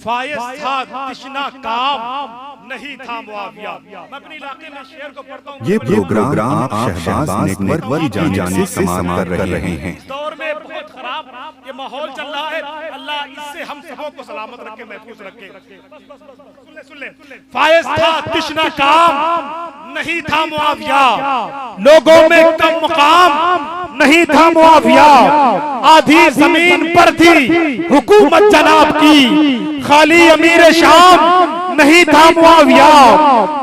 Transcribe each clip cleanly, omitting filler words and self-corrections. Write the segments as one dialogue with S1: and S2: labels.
S1: फायज था तिश्ना काम नहीं था मुआविया। मैं अपने इलाके में शेर को पढ़ता हूँ।
S2: ये प्रोग्राम आप शहबाज नेटवर्क की जानिब से समाप्त कर रहे हैं।
S1: इस दौर में बहुत खराब ये माहौल चल रहा है। अल्लाह इससे हम सबों को सलामत रखे, महफूज रखे। सुन ले। फायज था तिश्ना काम नहीं था मुआविया, लोगों में कम मुकाम नहीं था मुआविया। आधी जमीन पर थी हुकूमत जनाब की, खाली अमीर शाम नहीं था मुआविया।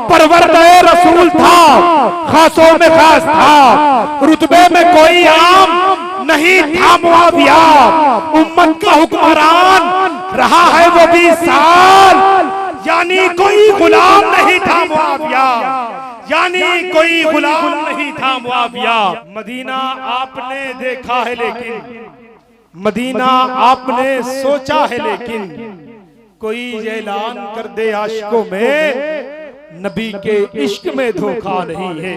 S1: परवरदे रसूल था, खासों में खास था, रुतबे में कोई आम नहीं था मुआविया। उम्मत का हुक्मरान रहा है वो 20 साल, यानी कोई गुलाम नहीं था मुआविया, यानी कोई गुलाम नहीं था मुआविया। मदीना आपने देखा है लेकिन, मदीना आपने सोचा है लेकिन, कोई ऐलान कर दे आशिकों में नबी के इश्क में धोखा नहीं है।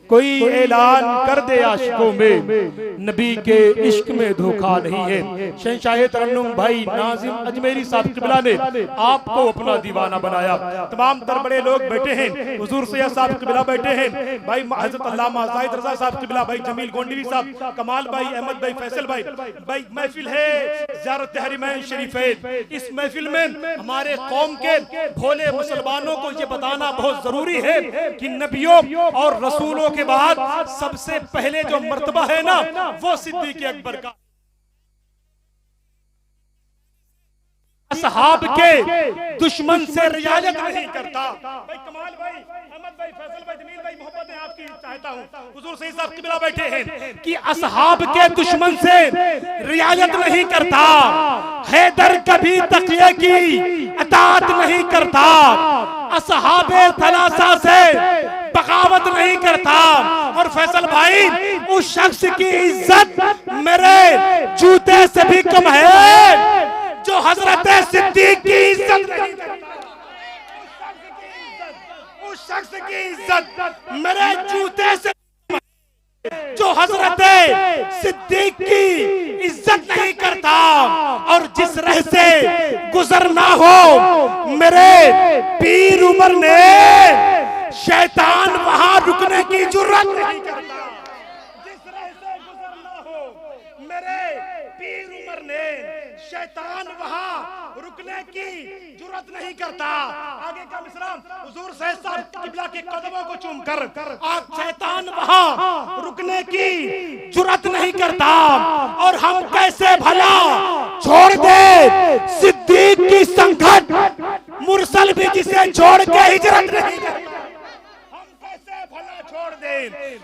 S1: कोई ऐलान कर दे आशिकों में नबी के इश्क में धोखा नहीं है। शहंशाह तरन्नुम भाई नाजिम अजमेरी साहब किबला ने आपको अपना दीवाना बनाया। तमाम तर बड़े लोग बैठे हैं, हुजूर सैयद साहब किबला बैठे हैं, भाई हजरत अल्लामा ज़ाहिद रज़ा साहब किबला, भाई जमील गोंडवी साहब, कमाल भाई, अहमद भाई, फैसल भाई महफिल है ज़ियारत हरमैन शरीफैन। इस महफिल में हमारे कौम के भोले मुसलमानों को ये बताना बहुत जरूरी है कि नबियों और रसूलों के बाद सबसे पहले जो मर्तबा है ना, वो सिद्दीक़ अकबर का। असहाब के दुश्मन से रियायत नहीं करता। भाई कमाल भाई, अहमद भाई, फैसल भाई, जमील भाई, मोहब्बत है आपकी चाहता हूं। हुजूर सैयद साहब किबला बैठे हैं कि असहाब के दुश्मन से रियायत नहीं करता। हैदर कभी तकिए की अताअत नहीं करता। असहाबे थलासा से बगावत नहीं करता। और फैसल भाई, उस शख्स की इज्जत मेरे जूते से भी कम है जो हजरत सिद्दीक की इज्जत नहीं करता। उस शख्स की इज्जत मेरे जूते से जो हजरत सिद्दीक की इज्जत नहीं करता। और जिस रह से गुजरना हो मेरे पीर उमर ने, शैतान वहां रुकने की जुर्रत नहीं करता। जिस रह से गुजरना हो मेरे पीर उमर ने, शैतान वहां रुकने की जुर्रत नहीं करता। आगे का मिसरा, हुजूर सैयद साहब किबला के कदमों को चूमकर, आप शैतान वहां रुकने की जुर्रत नहीं करता। और हम कैसे भला छोड़ दे सिद्दीक की संगत, मुरसल भी जिसे छोड़ के हिजरत नहीं करता।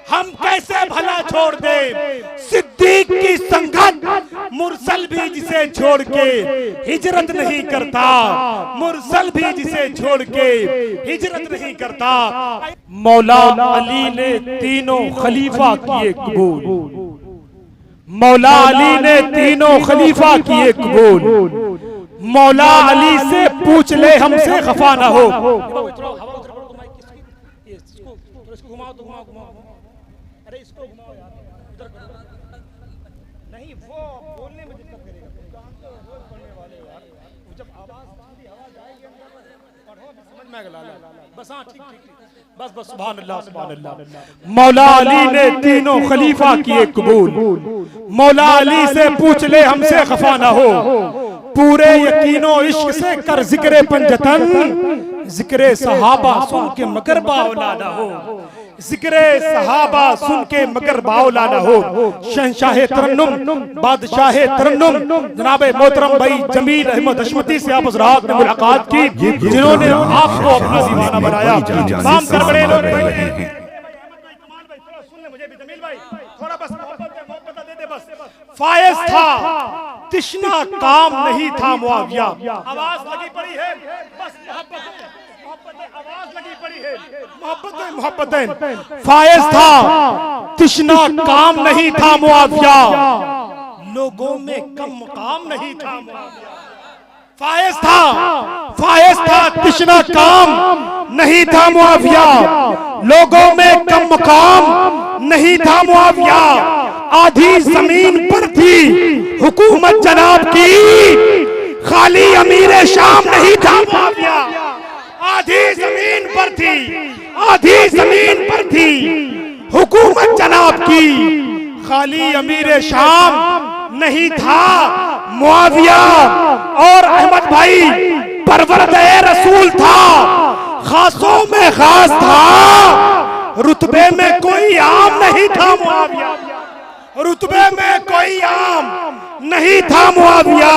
S1: हम कैसे भला छोड़ दे सिद्दीक की संगत, मुरसल भी जिसे छोड़ के हिजरत नहीं करता। मुरसल भी जिसे छोड़ के हिजरत नहीं करता। मौला अली ने तीनों खलीफा किए कबूल, मौला अली ने तीनों खलीफा किए कबूल। मौला अली से पूछ ले हमसे खफा ना हो। अरे इसको घुमाओ यार, उधर नहीं, वो बोलने में दिक्कत करेगा। पढ़ने वाले यार, जब आवाज आएगी अंदर पढ़ो, समझ में आएगा। बस हाँ, ठीक, बस सुभान अल्लाह, सुभान अल्लाह। मौला अली ने तीनों खलीफा किए कबूल। मौला अली से पूछ ले हमसे खफा ना हो। पूरे यकीनो इश्क से कर जिक्र पंजतन, जिक्र सहाबा सुन के मगर बावला ना हो। जिक्र सहाबा सुन के मगर बावला ना हो। शहंशाह तरन्नुम, बादशाह तरन्नुम जनाब मोहतरम भाई जमील अहमद हशमती से आप हज़रात ने मुलाकात की, जिन्होंने आपको अपना दीवाना बनाया। तमाम कर बड़े लोग बैठे हैं। थोड़ा बस मोहब्बत दे दे बस। फायज था तिश्ना काम नहीं था मुआविया। आवाज लगी पड़ी है, बस आवाज लगी पड़ी है, मोहब्बतें। फायज था तिश्ना काम नहीं था मुआविया, लोगों में कम मुकाम नहीं था मुआविया। फायज था तिश्ना काम नहीं था मुआविया, लोगों में कम मुकाम नहीं था मुआविया। आधी जमीन पर थी हुकूमत जनाब की, खाली अमीर शाम थी, आधी जमीन पर थी हुकूमत जनाब की। खाली अमीर शाम नहीं था मुआविया, और अहमद भाई परवरदे रसूल था, खासों में खास था, रुतबे में कोई आम नहीं था मुआविया, रुतबे में कोई आम नहीं था मुआविया।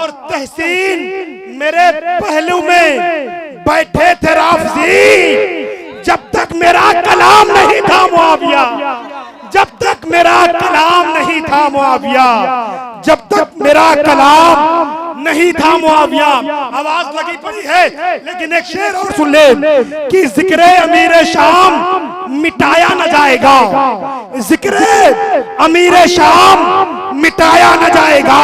S1: और तहसीन मेरे पहलू में बैठे थे राफजी, जब तक मेरा कलाम नहीं था मुआविया, जब तक मेरा कलाम नहीं था मुआविया, जब तक मेरा कलाम नहीं था मुआविया। आवाज लगी पड़ी है, लेकिन एक शेर और सुन ले कि जिक्र अमीर शाम मिटाया न जाएगा, जिक्र अमीर शाम मिटाया न जाएगा,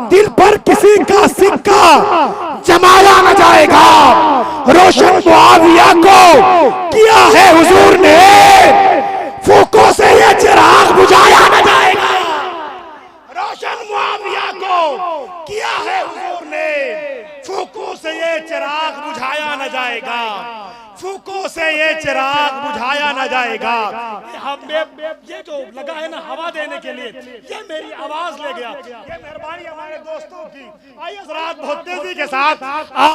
S1: दिल पर किसी का सिक्का जमाया न जाएगा। रोशन मुआविया को किया है हुजूर ने, फूकों से ये चिराग बुझाया न जाएगा। रोशन मुआविया को किया है हुजूर ने, फूकों से ये चिराग बुझाया न जाएगा, फूकों से ये चिराग बुझाया न जाएगा। ये जो लगा है ना हवा देने के लिए, ये मेरी आवाज ले गया। ये मेहरबानी हमारे दोस्तों की। आइए हज़रात बहुत तेजी के साथ